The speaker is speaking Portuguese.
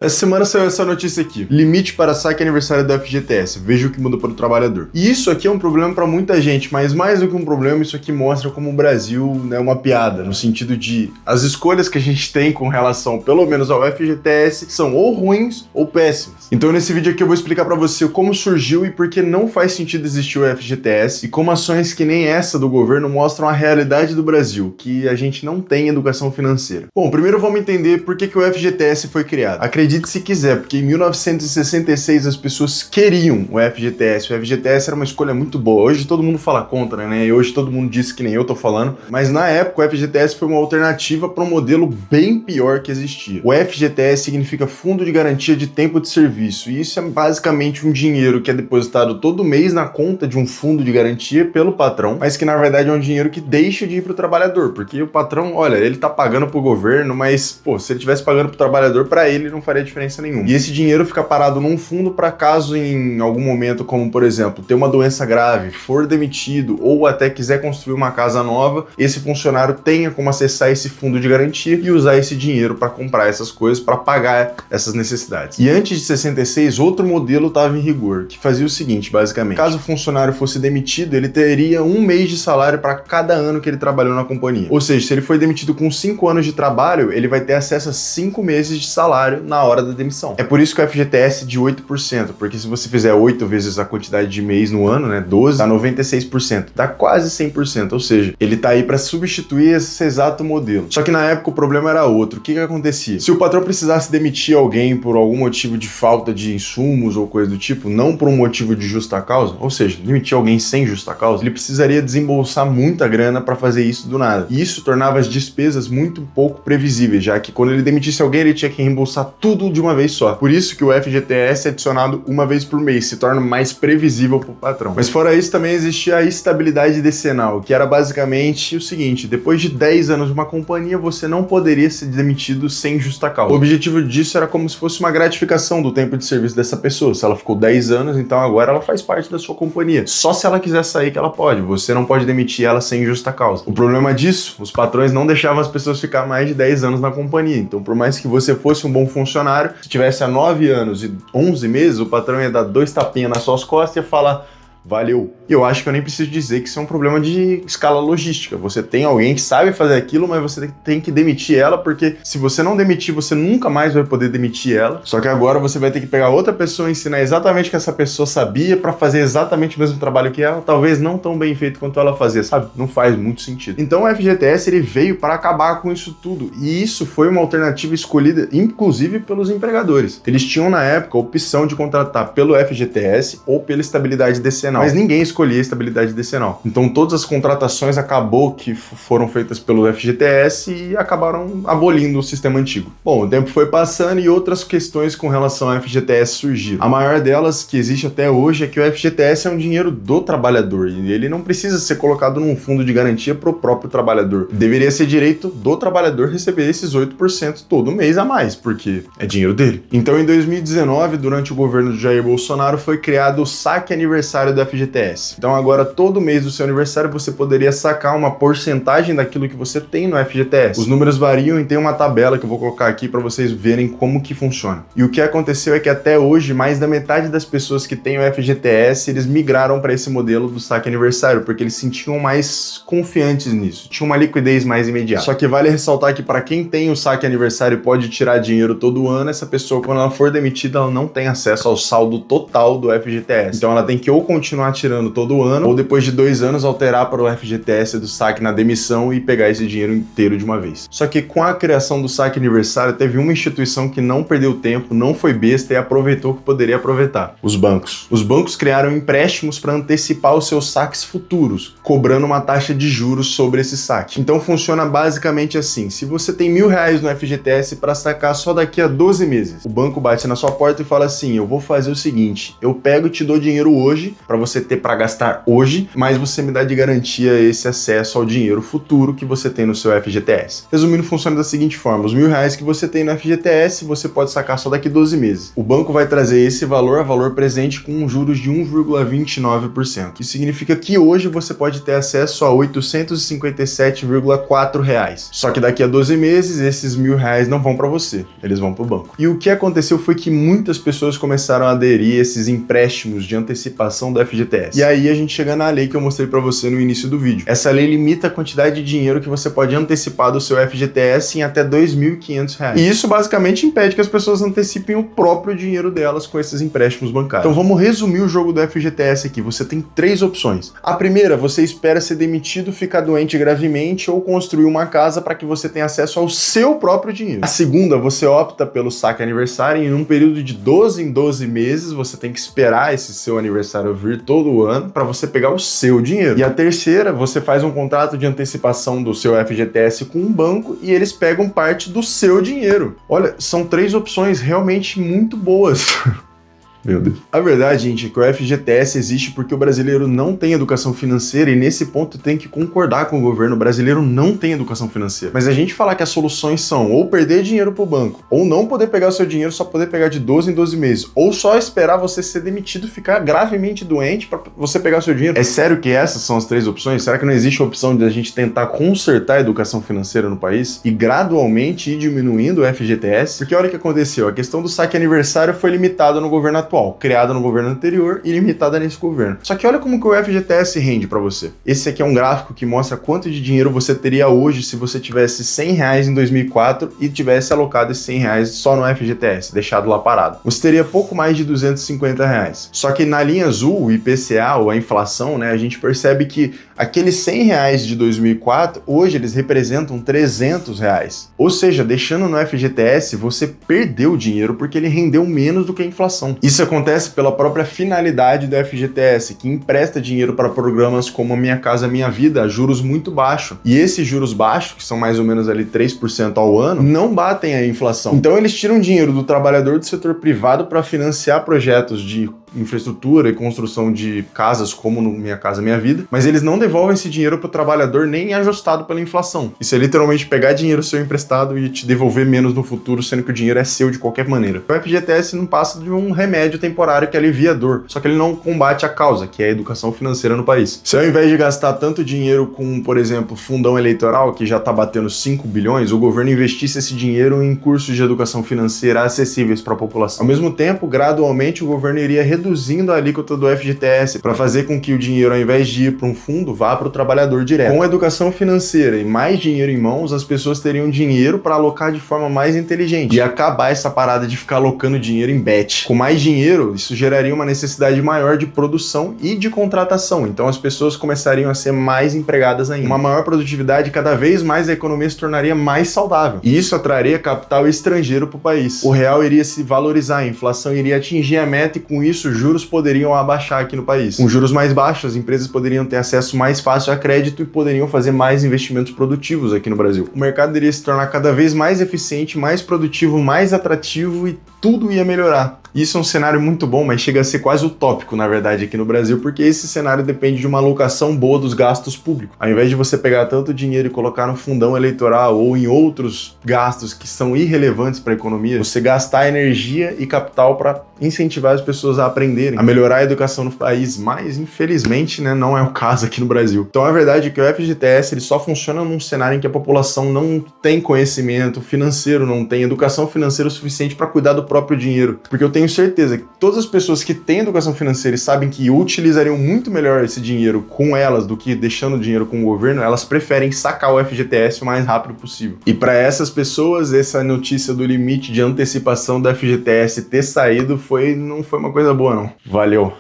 Essa semana saiu essa notícia aqui: limite para saque aniversário da FGTS, veja o que muda para o trabalhador. E isso aqui é um problema para muita gente, mas mais do que um problema, isso aqui mostra como o Brasil é uma piada, no sentido de as escolhas que a gente tem com relação, pelo menos ao FGTS, são ou ruins ou péssimas. Então nesse vídeo aqui eu vou explicar para você como surgiu e por que não faz sentido existir o FGTS, e como ações que nem essa do governo mostram a realidade do Brasil, que a gente não tem educação financeira. Bom, primeiro vamos entender por que o FGTS foi criado. Acredite se quiser, porque em 1966 as pessoas queriam o FGTS. O FGTS era uma escolha muito boa. Hoje todo mundo fala contra, né? E hoje todo mundo diz que nem eu tô falando. Mas na época o FGTS foi uma alternativa para um modelo bem pior que existia. O FGTS significa Fundo de Garantia de Tempo de Serviço. E isso é basicamente um dinheiro que é depositado todo mês na conta de um fundo de garantia pelo patrão, mas que na verdade é um dinheiro que deixa de ir pro trabalhador, porque o patrão, olha, ele tá pagando pro governo, mas, pô, se ele tivesse pagando pro trabalhador, para ele não faria diferença nenhuma. E esse dinheiro fica parado num fundo para caso em algum momento, como por exemplo, ter uma doença grave, for demitido ou até quiser construir uma casa nova, esse funcionário tenha como acessar esse fundo de garantia e usar esse dinheiro para comprar essas coisas, para pagar essas necessidades. E antes de 66, outro modelo estava em rigor, que fazia o seguinte, basicamente: caso o funcionário fosse demitido, ele teria um mês de salário para cada ano que ele trabalhou na companhia. Ou seja, se ele foi demitido com 5 anos de trabalho, ele vai ter acesso a 5 meses de salário na hora da demissão. É por isso que o FGTS é de 8%, porque se você fizer 8 vezes a quantidade de mês no ano, né, 12, dá 96%, dá quase 100%, ou seja, ele tá aí para substituir esse exato modelo. Só que na época o problema era outro. O que acontecia? Se o patrão precisasse demitir alguém por algum motivo de falta de insumos ou coisa do tipo, não por um motivo de justa causa, ou seja, demitir alguém sem justa causa, ele precisaria desembolsar muita grana para fazer isso do nada. E isso tornava as despesas muito pouco previsíveis, já que quando ele demitisse alguém, ele tinha que reembolsar tudo de uma vez só. Por isso que o FGTS é adicionado uma vez por mês, se torna mais previsível para o patrão. Mas fora isso, também existia a estabilidade decenal, que era basicamente o seguinte: depois de 10 anos de uma companhia, você não poderia ser demitido sem justa causa. O objetivo disso era como se fosse uma gratificação do tempo de serviço dessa pessoa. Se ela ficou 10 anos, então agora ela faz parte da sua companhia. Só se ela quiser sair que ela pode. Você não pode demitir ela sem justa causa. O problema disso, os patrões não deixavam as pessoas ficar mais de 10 anos na companhia. Então, por mais que você fosse um bom funcionário, se tivesse há 9 anos e 11 meses, o patrão ia dar 2 tapinhas nas suas costas e ia falar: valeu. E eu acho que eu nem preciso dizer que isso é um problema de escala logística. Você tem alguém que sabe fazer aquilo, mas você tem que demitir ela, porque se você não demitir, você nunca mais vai poder demitir ela. Só que agora você vai ter que pegar outra pessoa e ensinar exatamente o que essa pessoa sabia para fazer exatamente o mesmo trabalho que ela, talvez não tão bem feito quanto ela fazia, sabe? Não faz muito sentido. Então o FGTS ele veio para acabar com isso tudo. E isso foi uma alternativa escolhida, inclusive, pelos empregadores. Eles tinham na época a opção de contratar pelo FGTS ou pela estabilidade decenal. Mas ninguém escolhia a estabilidade decenal. Então todas as contratações acabou que foram feitas pelo FGTS e acabaram abolindo o sistema antigo. Bom, o tempo foi passando e outras questões com relação ao FGTS surgiram. A maior delas, que existe até hoje, é que o FGTS é um dinheiro do trabalhador e ele não precisa ser colocado num fundo de garantia para o próprio trabalhador. Deveria ser direito do trabalhador receber esses 8% todo mês a mais, porque é dinheiro dele. Então em 2019, durante o governo de Jair Bolsonaro, foi criado o saque aniversário do FGTS. Então agora todo mês do seu aniversário você poderia sacar uma porcentagem daquilo que você tem no FGTS. Os números variam e tem uma tabela que eu vou colocar aqui para vocês verem como que funciona. E o que aconteceu é que até hoje mais da metade das pessoas que têm o FGTS, eles migraram para esse modelo do saque aniversário, porque eles se sentiam mais confiantes nisso, tinha uma liquidez mais imediata. Só que vale ressaltar que para quem tem o saque aniversário e pode tirar dinheiro todo ano, essa pessoa, quando ela for demitida, ela não tem acesso ao saldo total do FGTS. Então ela tem que ou continuar tirando todo ano, ou depois de 2 anos alterar para o FGTS do saque na demissão e pegar esse dinheiro inteiro de uma vez. Só que com a criação do saque aniversário, teve uma instituição que não perdeu tempo, não foi besta e aproveitou o que poderia aproveitar: os bancos. Os bancos criaram empréstimos para antecipar os seus saques futuros, cobrando uma taxa de juros sobre esse saque. Então funciona basicamente assim: se você tem R$1.000 no FGTS para sacar só daqui a 12 meses, o banco bate na sua porta e fala assim: eu vou fazer o seguinte, eu pego e te dou dinheiro hoje para você ter para gastar hoje, mas você me dá de garantia esse acesso ao dinheiro futuro que você tem no seu FGTS. Resumindo, funciona da seguinte forma: os R$ 1.000 que você tem no FGTS, você pode sacar só daqui 12 meses. O banco vai trazer esse valor a valor presente com juros de 1,29%. Isso significa que hoje você pode ter acesso a R$ 857,4. Só que daqui a 12 meses, esses R$ 1.000 não vão para você, eles vão para o banco. E o que aconteceu foi que muitas pessoas começaram a aderir a esses empréstimos de antecipação do FGTS. E aí a gente chega na lei que eu mostrei para você no início do vídeo. Essa lei limita a quantidade de dinheiro que você pode antecipar do seu FGTS em até R$ 2.500. E isso basicamente impede que as pessoas antecipem o próprio dinheiro delas com esses empréstimos bancários. Então vamos resumir o jogo do FGTS aqui. Você tem 3 opções. A primeira, você espera ser demitido, ficar doente gravemente ou construir uma casa para que você tenha acesso ao seu próprio dinheiro. A segunda, você opta pelo saque aniversário e em um período de 12 em 12 meses você tem que esperar esse seu aniversário vir todo ano para você pegar o seu dinheiro. E a terceira, você faz um contrato de antecipação do seu FGTS com um banco e eles pegam parte do seu dinheiro. Olha, são 3 opções realmente muito boas. Meu Deus. A verdade, gente, é que o FGTS existe porque o brasileiro não tem educação financeira e nesse ponto tem que concordar com o governo. O brasileiro não tem educação financeira. Mas a gente falar que as soluções são ou perder dinheiro pro banco, ou não poder pegar o seu dinheiro, só poder pegar de 12 em 12 meses, ou só esperar você ser demitido, ficar gravemente doente para você pegar o seu dinheiro. É sério que essas são as 3 opções? Será que não existe a opção de a gente tentar consertar a educação financeira no país e gradualmente ir diminuindo o FGTS? Porque olha o que aconteceu. A questão do saque aniversário foi limitada no governo atual, criada no governo anterior e limitada nesse governo. Só que olha como que o FGTS rende para você. Esse aqui é um gráfico que mostra quanto de dinheiro você teria hoje se você tivesse R$ 100 em 2004 e tivesse alocado esses R$ 100 só no FGTS, deixado lá parado. Você teria pouco mais de R$ 250. Só que na linha azul, o IPCA, ou a inflação, né, a gente percebe que aqueles R$ 100 de 2004, hoje eles representam R$ 300. Ou seja, deixando no FGTS, você perdeu dinheiro porque ele rendeu menos do que a inflação. Isso acontece pela própria finalidade do FGTS, que empresta dinheiro para programas como a Minha Casa Minha Vida a juros muito baixos. E esses juros baixos, que são mais ou menos ali 3% ao ano, não batem a inflação. Então eles tiram dinheiro do trabalhador do setor privado para financiar projetos de infraestrutura e construção de casas como no Minha Casa Minha Vida, mas eles não devolvem esse dinheiro para o trabalhador nem ajustado pela inflação. Isso é literalmente pegar dinheiro seu emprestado e te devolver menos no futuro, sendo que o dinheiro é seu de qualquer maneira. O FGTS não passa de um remédio temporário que alivia a dor, só que ele não combate a causa, que é a educação financeira no país. Se ao invés de gastar tanto dinheiro com, por exemplo, fundão eleitoral, que já está batendo 5 bilhões, o governo investisse esse dinheiro em cursos de educação financeira acessíveis para a população. Ao mesmo tempo, gradualmente, o governo iria reduzindo a alíquota do FGTS para fazer com que o dinheiro, ao invés de ir para um fundo, vá para o trabalhador direto. Com a educação financeira e mais dinheiro em mãos, as pessoas teriam dinheiro para alocar de forma mais inteligente e acabar essa parada de ficar alocando dinheiro em bet. Com mais dinheiro, isso geraria uma necessidade maior de produção e de contratação. Então as pessoas começariam a ser mais empregadas ainda. Uma maior produtividade, cada vez mais a economia se tornaria mais saudável. E isso atraria capital estrangeiro para o país. O real iria se valorizar, a inflação iria atingir a meta e com isso os juros poderiam abaixar aqui no país. Com juros mais baixos, as empresas poderiam ter acesso mais fácil a crédito e poderiam fazer mais investimentos produtivos aqui no Brasil. O mercado iria se tornar cada vez mais eficiente, mais produtivo, mais atrativo e tudo ia melhorar. Isso é um cenário muito bom, mas chega a ser quase utópico, na verdade, aqui no Brasil, porque esse cenário depende de uma alocação boa dos gastos públicos. Ao invés de você pegar tanto dinheiro e colocar no fundão eleitoral ou em outros gastos que são irrelevantes para a economia, você gastar energia e capital para incentivar as pessoas a aprenderem, a melhorar a educação no país, mas infelizmente, né, não é o caso aqui no Brasil. Então a verdade é que o FGTS ele só funciona num cenário em que a população não tem conhecimento financeiro, não tem educação financeira o suficiente para cuidar do próprio dinheiro, porque eu tenho certeza que todas as pessoas que têm educação financeira e sabem que utilizariam muito melhor esse dinheiro com elas do que deixando o dinheiro com o governo, elas preferem sacar o FGTS o mais rápido possível. E para essas pessoas, essa notícia do limite de antecipação do FGTS ter saído não foi uma coisa boa, não. Valeu!